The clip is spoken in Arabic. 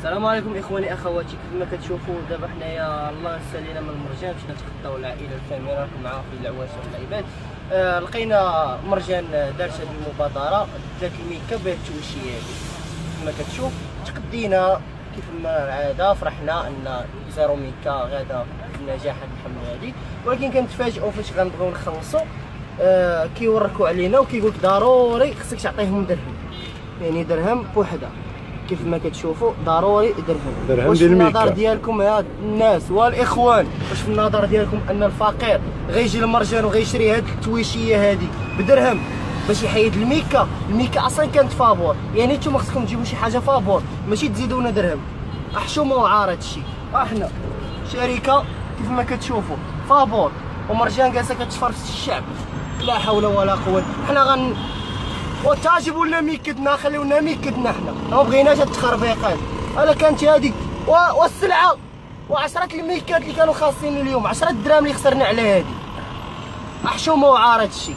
السلام عليكم اخواني اخواتي. كيف ما كتشوفوا دابا حنايا الله نسالينا من المرجان، مشينا نتغداو العائله الفاميله راكم معاها في العواس والعباد. لقينا مرجان دارت هذه المبادره، دات الميكا بهذه التوشيه هذه. كما كتشوف تقدينا كيف ما العاده، فرحنا ان زيرو ميكا غادا بالنجاح هذه الحمله هذه، ولكن كنتفاجئوا فاش غنبغيو نخلصوا. كيوركوا علينا وكيقول لك ضروري خصك تعطيهم درهم، يعني درهم بوحده. كيف ما كتشوفوا ضروري درهم. واش في النظر ديالكم يا الناس والاخوان، واش في النظر ديالكم ان الفقير غيجي للمرجان وغيشري هاد التويشيه هادي بدرهم باش يحيد الميكا؟ الميكا اصلا كانت فابور، يعني نتوما خصكم تجيبوا شي حاجه فابور ماشي تزيدونا درهم. حشومه وعار هادشي. احنا شركه كيف ما كتشوفوا فابور، ومرجان جالسه كتفرس الشعب. لا حول ولا قوه. حنا وتعجبوا لنا ميكتنا، خليونا ميكتنا، حنا ما بغيناش هاد التخربيقات. انا كانت هذيك والسلعه و10 الميكات اللي كانوا خاصين اليوم، 10 دراهم اللي خسرنا على هذه. حشومه وعار هادشي.